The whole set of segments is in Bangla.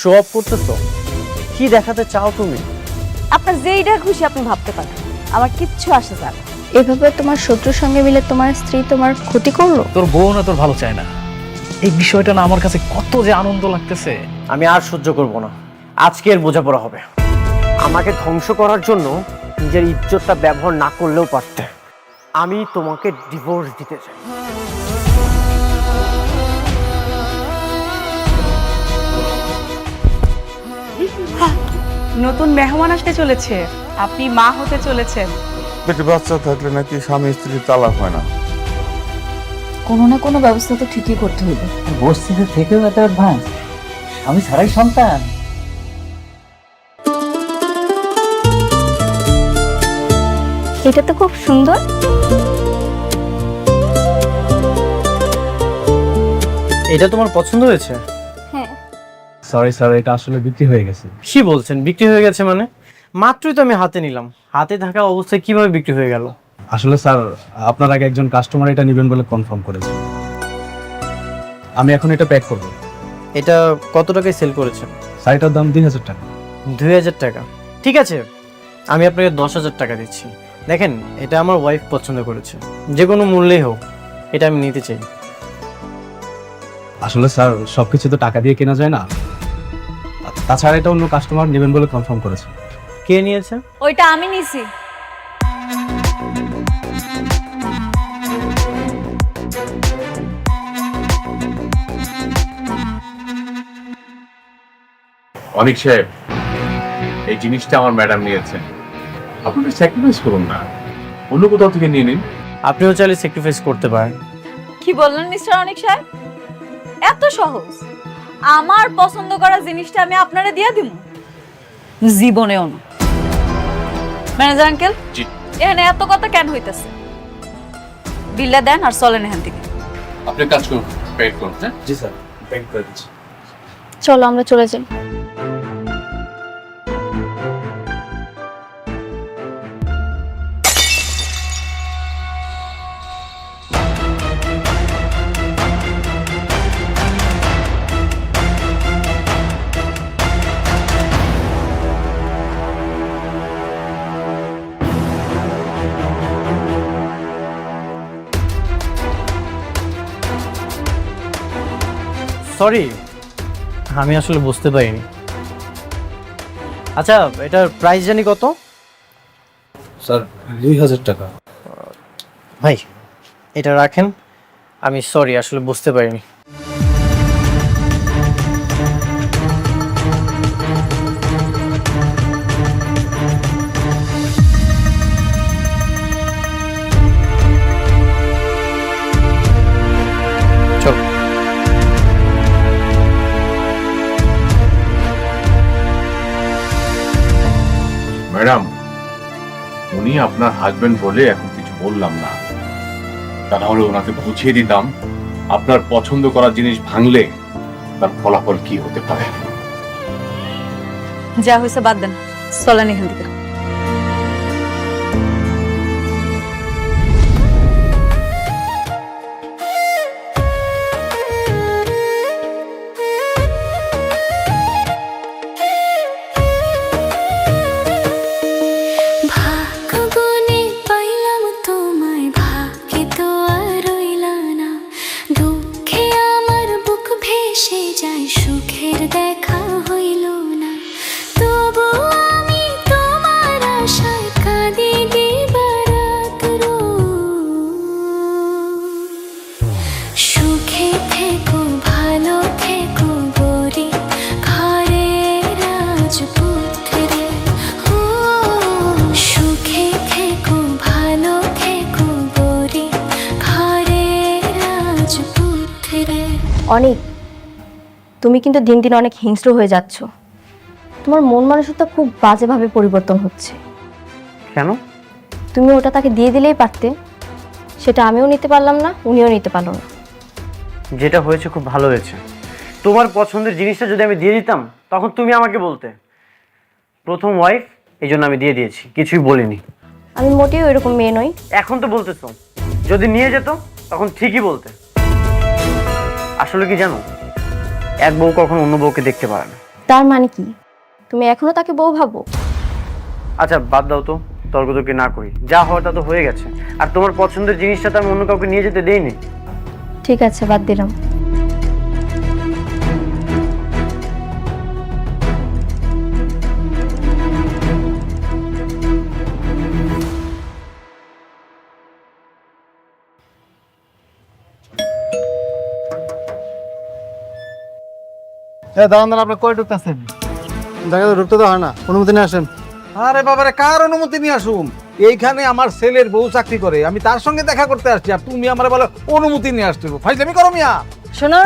শো অফ করতেছো? কি দেখাতে চাও তুমি? আপনার যেইটা খুশি আপনি ভাবতে পারেন, আমার কিচ্ছু আসে যায় না। এভাবে তোমার শত্রুর সঙ্গে মিলে তোমার স্ত্রী তোমার ক্ষতি করলো। তোর বউ না তোর ভালো চায় না, এই বিষয়টা না আমার কাছে কত যে আনন্দ লাগতেছে। আমি আর সহ্য করব না, আজকের বোঝাপড়া হবে। আমাকে ধ্বংস করার জন্য নিজের ইজ্জতটা ব্যবহার না করলেও পারতে। আমি তোমাকে ডিভোর্স দিতে চাই। নতুন মেহমান আসতে চলেছে, আপনি মা হতে চলেছেন। পেটে বাচ্চা থাকলে নাকি স্বামী স্ত্রীর তালাক হয় না। কোনো না কোনো ব্যবস্থা তো ঠিকই করতে হবে। বস্তিতে থেকেও এত অ্যাডভান্স, স্বামী ছাড়াই সন্তান। এটা তো খুব সুন্দর। এটা তোমার পছন্দ হয়েছে? হ্যাঁ। সরি স্যার, এটা আসলে বিক্রি হয়ে গেছে। কি বলছেন বিক্রি হয়ে গেছে মানে? মাত্রই তো আমি হাতে নিলাম, হাতে থাকা অবস্থায় কিভাবে বিক্রি হয়ে গেল? আসলে স্যার, আপনার আগে একজন কাস্টমার এটা নেবেন বলে কনফার্ম করেছে। আমি এখন এটা প্যাক করব। এটা কত টাকায় সেল করেছেন? শাড়িটার দাম 2000 টাকা। 2000 টাকা? ঠিক আছে, আমি আপনাকে 10,000 টাকা দিচ্ছি। দেখেন, এটা আমার ওয়াইফ পছন্দ করেছে, যে কোনো মূল্যেই হোক এটা আমি নিতে চাই। আসলে স্যার, সবকিছু তো টাকা দিয়ে কেনা যায় না, তাছাড়া এটা অন্য কাস্টমার নেবেন বলে কনফার্ম করেছে। কে নিয়েছে? ওইটা আমি নিছি। অনিক সাহেব, এই জিনিসটা আমার ম্যাডাম নিয়েছেন, আপনারা স্যাক্রিফাইস করুন না, অন্য কোথাও থেকে নিয়ে নিন। আপনিও চাইলে স্যাক্রিফাইস করতে পারেন। কি বললেন মিস্টার অনিক সাহেব? এত সহজ? আমার পছন্দ করা জিনিসটা আমি আপনারে দিয়ে দিব? জীবনেও না। ম্যানেজার আঙ্কেল, জি। এখানে এত কথা কেন হইতেছে? বিলটা দেন আর চলেন এখান থেকে। আপনি কাজ করুন, পেড করুন। হ্যাঁ, জি স্যার, প্যাক করে দিচ্ছি। চলো আমরা চলে যাই। সরি, আমি আসলে বুঝতে পারিনি। আচ্ছা, এটার প্রাইস জানি কত? স্যার 2000 টাকা। ভাই, এটা রাখেন। আমি সরি, আসলে বুঝতে পারিনি। চল। ম্যাডাম, উনি আপনার হাজবেন্ড বলে এখন কিছু বললাম না, তা নাহলে ওনাকে বুঝিয়ে দিতাম আপনার পছন্দ করা জিনিস ভাঙলে তার ফলাফল কি হতে পারে। যা হয়েছে বাদ দেন, চলেন এখান থেকে। ভাগ্যগুণে পাইলাম তোমায়, ভাগ্যে তো আর রইলা না। দুঃখে আমার বুক ভেসে যায়, সুখের দেখা হইল না। তবু আমি তোমার আশায় কাঁদি দিবারাত সুখে থেকো, ভালো থেকো গরি, ঘরের রাজপুত্রে। ও সুখে থেকো, ভালো থেকো গরি, ঘরের রাজপুত্রে। অনেক, তুমি কিন্তু দিন দিন অনেক হিংস্র হয়ে যাচ্ছ। তোমার মন মানসিকতা খুব বাজেভাবে পরিবর্তন হচ্ছে। কেন? তুমি ওটা তাকে দিয়ে দিলেই পারতে, সেটা আমিও নিতে পারলাম না, উনিও নিতে পারলো না। যেটা হয়েছে খুব ভালো হয়েছে। তোমার পছন্দের জিনিসটা যদি আমি দিয়ে দিতাম, তখন তুমি আমাকে বলতে প্রথম ওয়াইফ, এই জন্য আমি দিয়ে দিয়েছি, কিছুই বলিনি। আমি মোটেও এরকম মেয়ে নই। এখন তো বলতেছো, যদি নিয়ে যেত তখন ঠিকই বলতে। আসলে কি জানো, এক বউ কখনো অন্য বউকে দেখতে পারে না, তার মানে কি তুমি এখনো তাকে বউ ভাবো? আচ্ছা বাদ দাও তো, তর্ক তর্কি না করি, যা হওয়ার তা তো হয়ে গেছে। আর তোমার পছন্দের জিনিসটা তো আমি অন্য কাউকে নিয়ে যেতে দেইনি। ঠিক আছে, বাদ দিলাম। দাঁড়ান দাঁড়ান, আপনি কই ঢুকতেছেন? জায়গাতে ঢুকতে তো হয় না, অনুমতি নিয়ে আসেন। আরে বাবারে, কার অনুমতি নিয়ে আসুন? এইখানে আমার ছেলের বউ চাকরি করে, আমি তার সঙ্গে দেখা করতে আসছি, আর তুমি আমারে বলো অনুমতি নিয়ে আসতে। ফাইজলামি করো মিয়া। শোনো,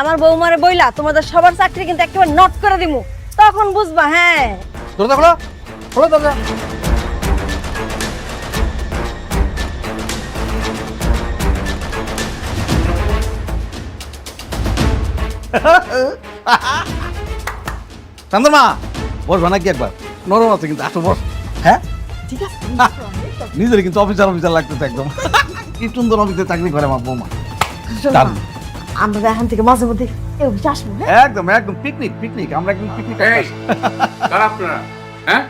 আমার বৌমারে বইলা তোমাদের সবার চাকরি কিন্তু একেবারে নট করে দিমু, তখন বুঝবা। হ্যাঁ, দরজা খোলো, খোলো দরজা। চন্দ্রমা, বসবা নাকি একবার? নরম আছে কিন্তু, আসো বস। হ্যাঁ ঠিক আছে। নিজের কিন্তু অফিসার অফিসার লাগতেছে একদম। কি সুন্দর অফিসে চাকরি করে আমার বৌমা। দারুণ। আমরা এখান থেকে মাঝে মধ্যে এই অফিসে আসবো। একদম একদম পিকনিক পিকনিক, আমরা একদম পিকনিক। কারা আপনারা? হ্যাঁ,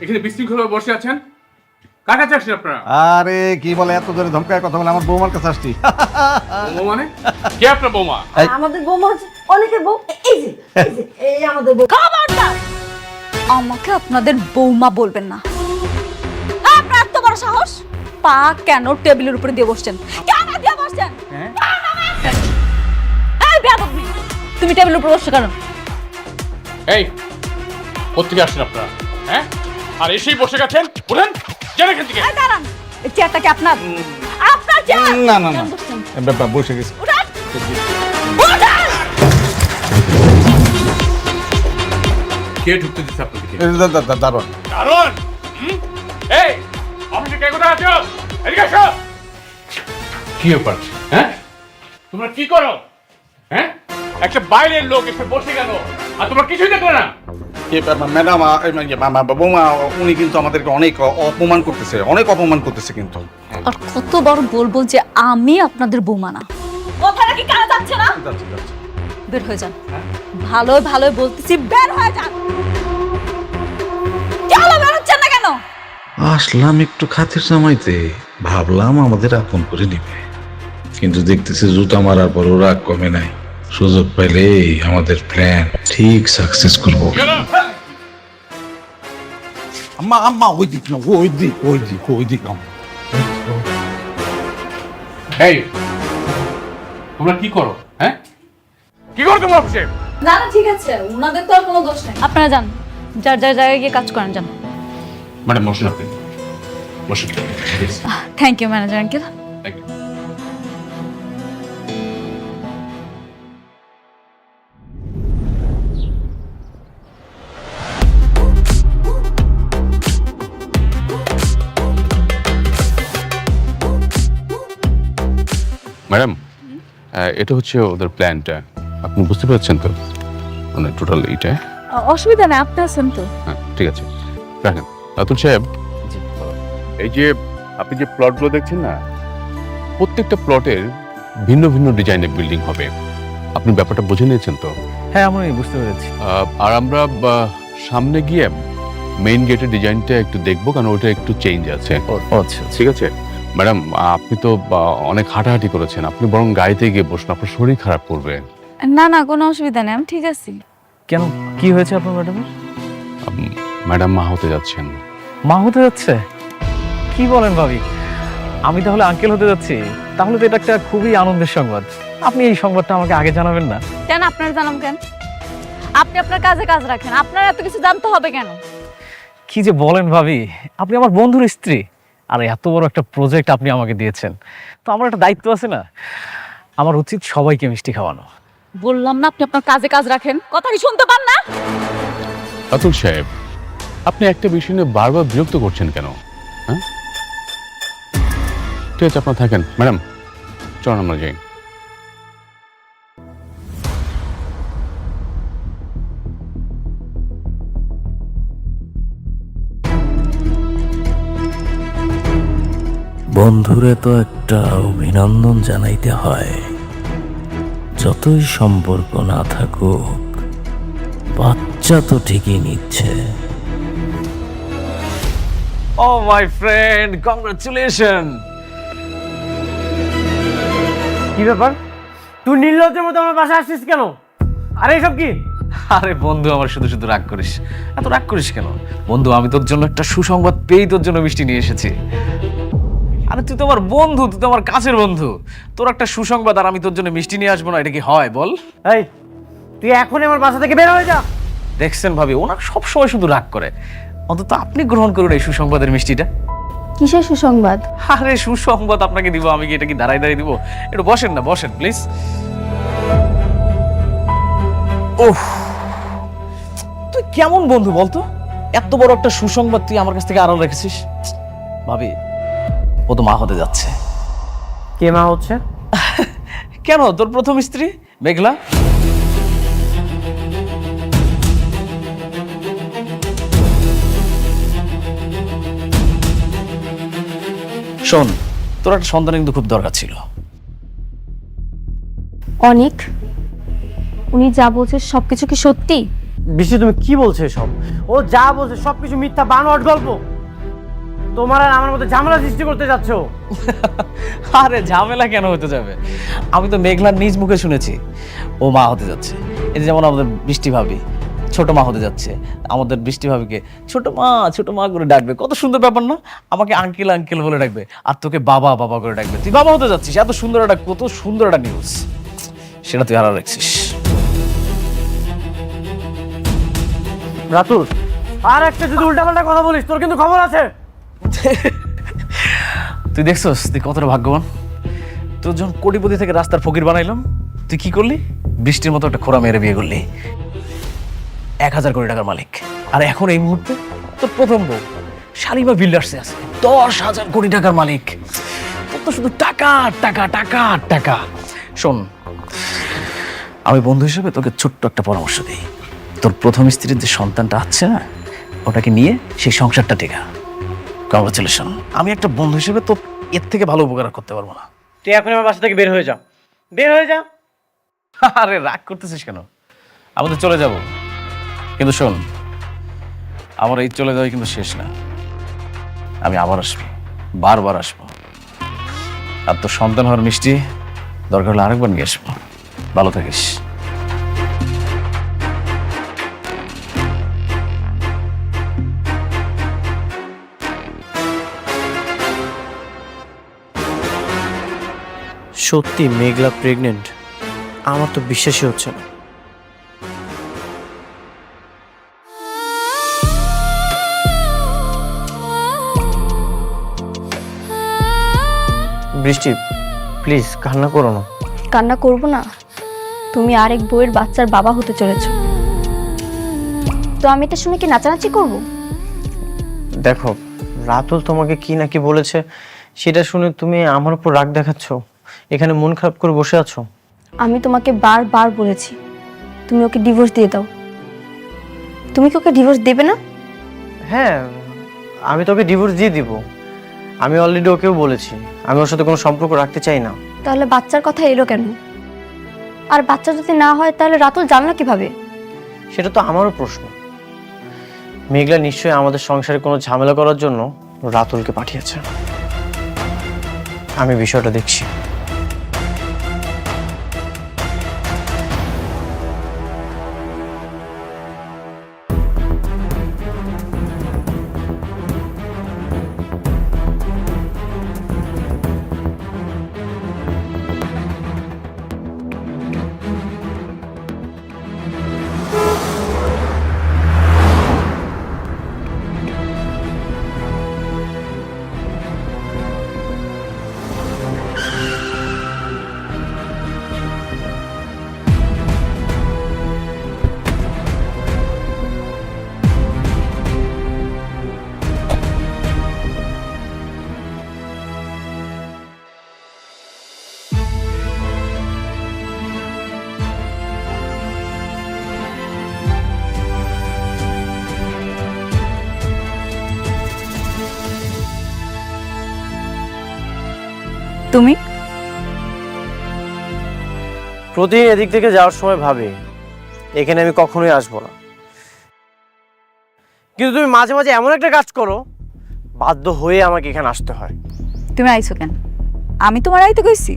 এখানে বিশৃঙ্খলভাবে বসে আছেন, কার কাছে আসছেন আপনারা? আরে কি বলে, এত জোরে ধমকায় কথা বলে, আমার বৌমার কাছে আসছি। বৌমা মানে? কে আপনার বৌমা? আমাদের বৌমা হচ্ছে অনেকের বউ। এই যে এই আমাদের বউ। খবরদার আমাকে আপনাদের বৌমা বলবেন না। আপনার এত বড় সাহস, পা কেন টেবিলের উপরে দিয়ে বসছেন? কেন দিয়ে বসছেন? এই বেয়াদব মেয়ে, তুমি টেবিলের উপরে বসছো কেন? এই, কোত্থেকে আসছেন আপনারা? হ্যাঁ, আর এসেই বসে গেছেন, বলেন যান এখান থেকে। এই দাঁড়ান, এই চেয়ারটা কি আপনার? আপনার চেয়ার? না না না, বসে গেছি। উঠান, উঠান। কে ঢুকতে দিচ্ছে আপনাদেরকে? দারুণ। কারণ এই অফিসে কে কোথায় আছো? এদিকে আসো। কি ব্যাপার? হ্যাঁ, তোমরা কি করো? হ্যাঁ, একটা বাইরের লোক এসে বসে গেল আর তোমরা কিছুই দেখলে না। ম্যাডাম, বৌমা উনি কিন্তু আমাদেরকে অনেক অপমান করতেছে, অনেক অপমান করতেছে কিন্তু। আর কতবার বলবো যে আমি আপনাদের বৌমা না? কথাটা কি কানে যাচ্ছে না? বের হয়ে যান। ভালো ভালো বলতেছি, বের হয়ে যান। কেন বের হচ্ছেন না কেন? আসলাম একটু খাতির জামাইতে, ভাবলাম আমাদের আপন করে নিবে, কিন্তু দেখতেছি জুতা মারার পর ওরা কমে নাই। সুযোগ পেলে আমাদের প্ল্যান ঠিক সাকসেস করবো। আম্মা আম্মা, ওই দিক না, ওই দিক ওই দিক ওই দিক। এই তোমরা কি করো? হ্যাঁ, কি করো তোমরা অফিসে? না না ঠিক আছে, ওনাদের তো আর কোনো দোষ নেই। আপনারা যান, যার যার জায়গায় গিয়ে কাজ করেন, যান। ম্যাডাম বসুন, আপনি বসুন। Thank you manager uncle. Thank you. Madam, এটা হচ্ছে ওদের প্ল্যানটা, আপনি বুঝতে পারছেন তো? মানে টোটাল এইটা। অসুবিধা নেই, আপনি আছেন তো। হ্যাঁ ঠিক আছে, রাখেন। রাতুল সাহেব, এই যে আপনি যে প্লটগুলো দেখছেন না, প্রত্যেকটা প্লটের ভিন্ন ভিন্ন ডিজাইনের বিল্ডিং হবে। আপনি ব্যাপারটা বুঝে নিয়েছেন তো? হ্যাঁ, আমি বুঝতে পেরেছি। আর আমরা সামনে গিয়ে মেইন গেটের ডিজাইনটা একটু দেখবো, কারণ ওটা একটু চেঞ্জ আছে। আচ্ছা ঠিক আছে ম্যাডাম, আপনি তো অনেক হাঁটাহাঁটি করেছেন, আপনি বরং গাড়িতে গিয়ে বসুন, আপনার শরীর খারাপ করবে। না না, কোনো অসুবিধা নেই, আমি ঠিক আছি। কেন, কি হয়েছে আপনার ম্যাডামের? ম্যাডাম মা হতে যাচ্ছেন। মা হতে যাচ্ছে? কি বলেন ভাবি, আমি তাহলে আঙ্কেল হতে যাচ্ছি? তাহলে তো এটা একটা খুবই আনন্দের সংবাদ। আপনি এই সংবাদটা আমাকে আগে জানাবেন না? কেন আপনার জানাম কেন? আপনি আপনার কাজে কাজ রাখেন, আপনার এত কিছু জানতে হবে কেন? কি যে বলেন ভাবি, আপনি আমার বন্ধুর স্ত্রী, আর এত বড় একটা প্রজেক্ট আপনি আমাকে দিয়েছেন, তো আমার একটা দায়িত্ব আছে না? আমার উচিত সবাইকে মিষ্টি খাওয়ানো। বললাম না আপনি আপনার কাজে কাজ রাখেন, কথা কি শুনতে পান না? রাতুল সাহেব, আপনি একটা বিষয় নিয়ে বারবার বিরক্ত করছেন কেন? হ্যাঁ ঠিক আছে, আপনার থাকেন। ম্যাডাম চলুন আমরা যাই। বন্ধুরে তো একটা অভিনন্দন জানাইতে হয়, যতই সম্পর্ক না থাকুক বাচ্চা তো ঠিকই নিচ্ছে। ও মাই ফ্রেন্ড, কংগ্রাচুলেশন। কি ব্যাপার, তুই নির্লজ্জের মতো আমার বাসায় আসছিস কেন? আরে এসব কি? আরে বন্ধু, আমার শুধু শুধু রাগ করিস, এত রাগ করিস কেন? বন্ধু, আমি তোর জন্য একটা সুসংবাদ পেয়েই তোর জন্য মিষ্টি নিয়ে এসেছি। আরে তুই তো আমার বন্ধু, তুই তো আমার কাছের বন্ধু, তোর একটা সুসংবাদ আর আমি তোর জন্য মিষ্টি নিয়ে আসবো না, এটা কি হয় বল? এই, তুই এখনই আমার বাসা থেকে বের হয়ে যা। দেখছেন ভাবি, ওনার সবসময় শুধু রাগ করে, অন্তত আপনি গ্রহণ করুন এই সুসংবাদের মিষ্টিটা। কিসের সুসংবাদ? আরে সুসংবাদ আপনাকে দিব, আমি কি এটা কি দাঁড়াই দাঁড়িয়ে দিব? একটু বসেন না, বসেন প্লিজ। ওহ, তুই কেমন বন্ধু বলতো? এত বড় একটা সুসংবাদ তুই আমার কাছ থেকে আড়াল রেখেছিস। ভাবি, ও তো মা হতে যাচ্ছে। কে মা হচ্ছে? কেন, তোর প্রথম স্ত্রী মেঘলা। শোন, তোর একটা সন্তান কিন্তু খুব দরকার ছিল। অনেক, উনি যা বলছে সবকিছু কি সত্যি? বৃষ্টি, তুমি কি বলছো সব? ও যা বলছে সবকিছু মিথ্যা, বানোয়াট গল্প। তোমার আর আমার মধ্যে ঝামেলা সৃষ্টি করতে যাচ্ছ। আরে ঝামেলা কেন হতে যাবে? আমি তো মেঘলার নিজ মুখে শুনেছি ও মা হতে যাচ্ছে। এই যেমন আমাদের বৃষ্টি ভাবি ছোট মা হতে যাচ্ছে, আমাদের বৃষ্টি ভাবিকে ছোট মা করে ডাকবে। কত সুন্দর ব্যাপার না? আমাকে আঙ্কেল আঙ্কেল বলে ডাকবে, আর তোকে বাবা বাবা করে ডাকবে। তুই বাবা হতে যাচ্ছিস, এত সুন্দর একটা, কত সুন্দর একটা নিউজ, সেটা তুই হারা রাখছিস। রাতুল, আর একটা যদি উল্টাপাল্টা কথা বলিস তোর কিন্তু খবর আছে। তুই দেখছস তুই কতটা ভাগ্যবান? তোর যখন কোটিপতি থেকে রাস্তার ফকির বানাইলাম, তুই কি করলি? বৃষ্টির মতো একটা খোরা মেরে বিয়ে করলি, 1000 কোটি টাকার মালিক। আর এখন এই মুহূর্তে তোর প্রথম বউ শালিমা বিল্ডার্সে আছে, 10,000 কোটি টাকার মালিক। তোর তো শুধু টাকা টাকা টাকা টাকা। শোন, আমি বন্ধু হিসেবে তোকে ছোট্ট একটা পরামর্শ দিই। তোর প্রথম স্ত্রীর যে সন্তানটা আছে না, ওটাকে নিয়ে সেই সংসারটা টেকা। কংগ্রাচুলেশন। আমি একটা বন্ধু হিসেবে তো এর থেকে ভালো উপকার করতে পারবো না। তুই এখন আমার বাসা থেকে বের হয়ে যা, বের হয়ে যা। আরে রাগ করতেছিস কেন? আমি তো চলে যাব, কিন্তু শোন, আমার এই চলে যাওয়া কিন্তু শেষ না। আমি আবার আসবো, বারবার আসবো। আর তোর সন্তান হওয়ার মিষ্টি দরকার হলে আরেকবার নিয়ে আসবো। ভালো থাকিস। সত্যি মেঘলা প্রেগনেন্ট? আমার তো বিশ্বাসই হচ্ছে না। বৃষ্টি, প্লিজ কান্না করো না। কান্না করব না? তুমি আরেক বউয়ের বাচ্চার বাবা হতে চলেছো, তো আমি এটা শুনে কি নাচানাচি করব? দেখো, রাতুল তোমাকে কি নাকি বলেছে, সেটা শুনে তুমি আমার উপর রাগ দেখাচ্ছ, এখানে মন খারাপ করে বসে আছো। আমি তোমাকে বারবার বলেছি তুমি ওকে ডিভোর্স দিয়ে দাও। তুমি কি ওকে ডিভোর্স দেবে না? হ্যাঁ, আমি তোকে ডিভোর্স দিয়ে দিব। আমি অলরেডি ওকেও বলেছি আমি ওর সাথে কোনো সম্পর্ক রাখতে চাই না। তাহলে বাচ্চার কথা এলো কেন? আর বাচ্চা যদি না হয় তাহলে রাতুল জানলা কিভাবে? সেটা তো আমারও প্রশ্ন। মেঘলা নিশ্চয়ই আমাদের সংসারে কোনো ঝামেলা করার জন্য রাতুলকে পাঠিয়েছে। আমি বিষয়টা দেখছি। তুমি প্রতিদিন এদিক থেকে যাওয়ার সময় ভাবি এখানে আমি কখনোই আসবো না। কিন্তু তুমি মাঝে মাঝে এমন একটা কাজ করো, বাধ্য হয়ে আমাকে এখানে আসতে হয়। তুমি আইছো কেন? আমি তোমার আইতে কইছি?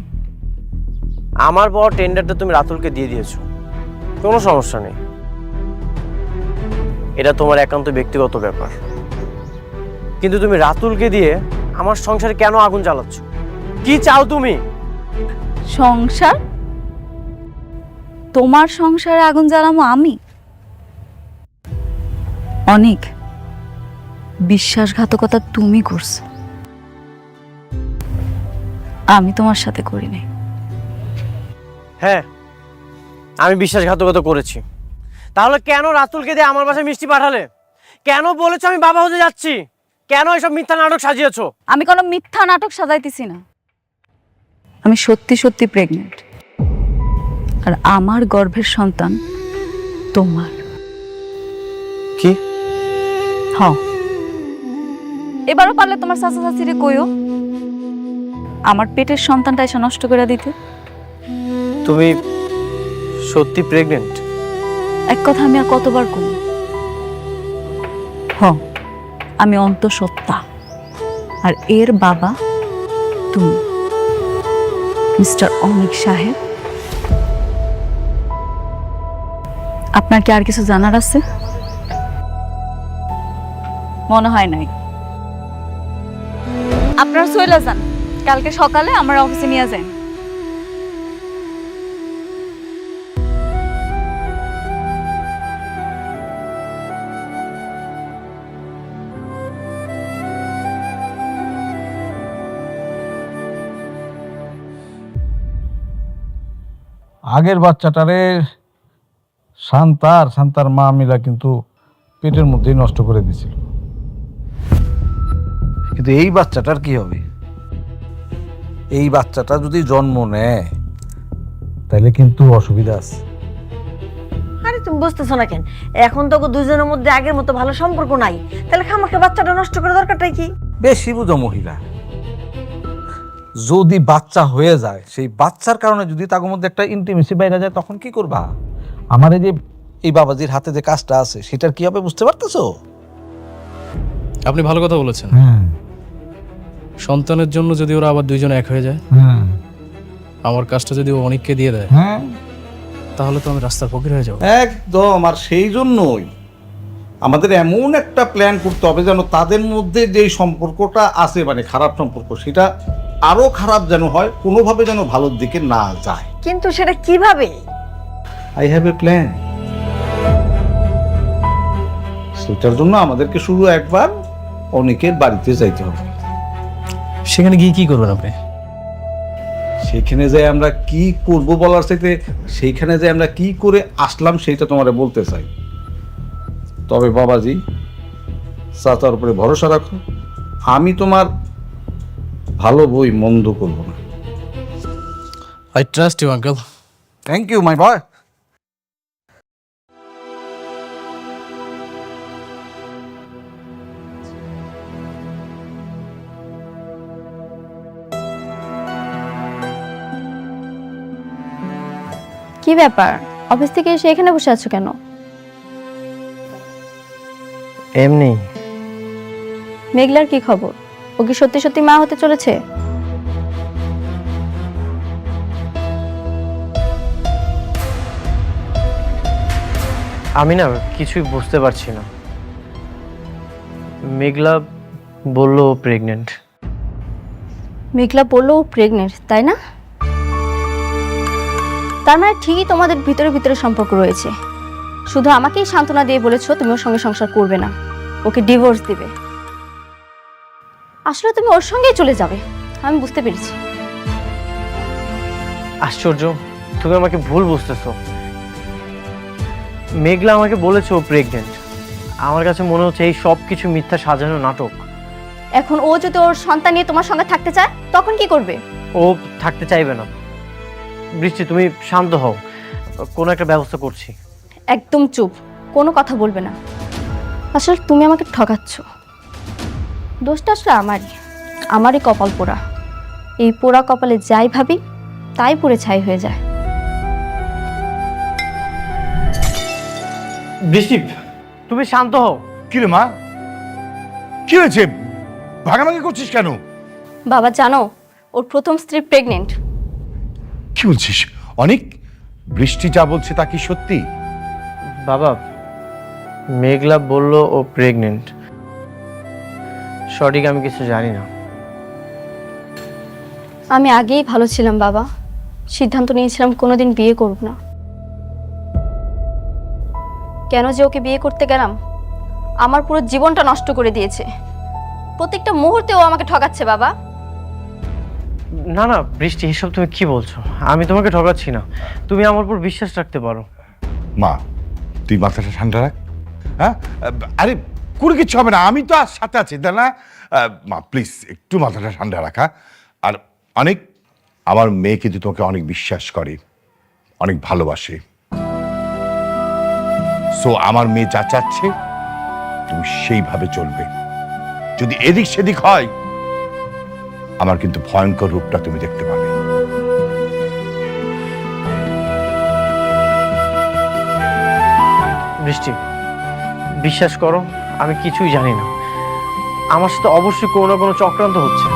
আমার বড় টেন্ডারটা তুমি রাতুলকে দিয়ে দিয়েছো, কোনো সমস্যা নেই, এটা তোমার একান্ত ব্যক্তিগত ব্যাপার। কিন্তু তুমি রাতুলকে দিয়ে আমার সংসারে কেন আগুন জ্বালাচ্ছ? কি চাও তুমি? সংসার? তোমার সংসারে আগুন জ্বালামো আমি? অনেক বিশ্বাসঘাতকতা তুমি করছো, আমি তোমার সাথে করি নাই। হ্যাঁ, আমি বিশ্বাসঘাতকতা করেছি। তাহলে কেন রাতুলকে দিয়ে আমার বাসায় মিষ্টি পাঠালে? কেন বলেছো আমি বাবা হতে যাচ্ছি? কেন এসব মিথ্যা নাটক সাজিয়েছো? আমি কোনো মিথ্যা নাটক সাজাইতেছি না, আমি সত্যি সত্যি প্রেগনেন্ট, আর আমার গর্ভের সন্তান তোমার। কি? হ্যাঁ, এবারও পারলে তোমার চাচা চাচিরে কইও আমার পেটের সন্তানটা এসে নষ্ট করে দিতে। তুমি সত্যি প্রেগনেন্ট? এক কথা আমি আর কতবার কই? হ্যাঁ, আমি অন্তঃসত্ত্বা, আর এর বাবা তুমি, মিস্টার অনিক সাহেব। আপনার কি আর কিছু জানার আছে? মনে হয় নাই। আপনারা চলে যান, কালকে সকালে আমার অফিসে নিয়ে যান। আগের বাচ্চাটারে শান্তার মা মিলা কিন্তু পেটের মধ্যেই নষ্ট করে দিছিল, কিন্তু এই বাচ্চাটার কি হবে? এই বাচ্চাটা যদি জন্ম নেয় তাহলে কিন্তু অসুবিধা আছে। আরে তুমি বুঝতেছো না কেন? এখন তো দুজনের মধ্যে আগের মতো ভালো সম্পর্ক নাই, তাহলে খামাকে বাচ্চাটা নষ্ট করে দরকারটাই কি? বেশি বুঝো মহিলা। যদি বাচ্চা হয়ে যায়, সেই বাচ্চার কারণে যদি তার মধ্যে একটা ইন্টিমেসি বাইরে যায়, তখন কি করবা? আমার এই যে এই বাবাজির হাতে যে কাজটা আছে, সেটার কি হবে বুঝতে পারতেছো? আপনি ভালো কথা বলেছেন। সন্তানের জন্য যদি ওরা আবার দুইজন এক হয়ে যায়, আমার কাজটা যদি ও অনেককে দিয়ে দেয়, তাহলে তো আমি রাস্তার ফকির হয়ে যাবো। একদম। আর সেই জন্যই আমাদের এমন একটা প্ল্যান করতে হবে যেন তাদের মধ্যে যে সম্পর্কটা আছে, মানে খারাপ সম্পর্ক, সেটা আরো খারাপ যেন হয়, কোনোভাবে যেন ভালোর দিকে না যায়। কিন্তু সেটা কিভাবে? I have a plan. সেটার জন্য আমাদেরকে শুধু একবার অনেকের বাড়িতে যাইতে হবে। সেখানে গিয়ে কি করবেন আপনি? সেখানে যাই আমরা কি করব বলার চাইতে সেইখানে যাই আমরা কি করে আসলাম সেইটা তোমারে বলতে চাই। তবে বাবাজি, চাচার উপরে ভরসা রাখো, আমি তোমার ভালো বই মন্দ করবো না। I trust you uncle. Thank you my boy. কি ব্যাপার, অফিস থেকে এসে এখানে বসে আছো কেন? এমনি। মেঘলার কি খবর? ও কি সত্যি সত্যি মা হতে চলেছে? আমি না কিছুই বুঝতে পারছি না। মেঘলা বললো প্রেগনেন্ট। মেঘলা বললো ও প্রেগনেন্ট, তাই না? তার মানে ঠিকই তোমাদের ভিতরে ভিতরে সম্পর্ক রয়েছে। শুধু আমাকেই সান্ত্বনা দিয়ে বলেছো তুমি ওর সঙ্গে সংসার করবে না, ওকে ডিভোর্স দিবে। আসলে তুমি ওর সঙ্গেই চলে যাবে, আমি বুঝতে পেরেছি। আশ্চর্য, তুমি আমাকে ভুল বুঝতেছো। মেঘলা আমাকে বলেছে ও প্রেগনেন্ট। আমার কাছে মনে হচ্ছে এই সব কিছু মিথ্যা সাজানো নাটক। এখন ও যদি ওর সন্তান নিয়ে তোমার সঙ্গে থাকতে চায়, তখন কি করবে? ও থাকতে চাইবে না। বৃষ্টি, তুমি শান্ত হও, কোনো একটা ব্যবস্থা করছি। একদম চুপ, কোনো কথা বলবে না। আসলে তুমি আমাকে ঠকাচ্ছ। দোষটা আসলে আমারই কপাল পোড়া। এই পোড়া কপালে যাই ভাবি তাই পুড়ে ছাই হয়ে যায়। বৃষ্টি, তুমি শান্ত হও। কি রে মা, কি হয়েছে? ভাগাভাগি করছিস কেন? বাবা জানো, ওর প্রথম স্ত্রী প্রেগনেন্ট। কি বলছিস? অনেক বৃষ্টি যা বলছে তা কি সত্যি? বাবা, মেঘলা বলল ও প্রেগনেন্ট। সঠিক আমি কিছু জানি না। আমি আগেই ভালো ছিলাম বাবা, সিদ্ধান্ত নিয়েছিলাম কোনোদিন বিয়ে করব না। কেন যে ওকে বিয়ে করতে গেলাম, আমার পুরো জীবনটা নষ্ট করে দিয়েছে। প্রত্যেকটা মুহূর্তে ও আমাকে ঠকাচ্ছে বাবা। না না বৃষ্টি, এসব তুমি কি বলছো? আমি তোমাকে ঠকাচ্ছি না, তুমি আমার উপর বিশ্বাস রাখতে পারো। মা, তুই মাথাটা ঠান্ডা রাখ। হ্যাঁ, আরে কোনো কিছু হবে না, আমি তো আর সাথে আছি, তাই না? মা প্লিজ একটু মাথাটা ঠান্ডা রাখা। আর অনেক, আমার মেয়ে কিন্তু তোমাকে অনেক বিশ্বাস করে, অনেক ভালোবাসে। সো আমার মেয়ে যা চাচ্ছে তুমি সেইভাবে চলবে। যদি এদিক সেদিক হয়, আমার কিন্তু ভয়ঙ্কর রূপটা তুমি দেখতে পাবে। বৃষ্টি, বিশ্বাস করো আমি কিছুই জানি না। আমার সাথে অবশ্যই কোনো না কোনো চক্রান্ত হচ্ছে।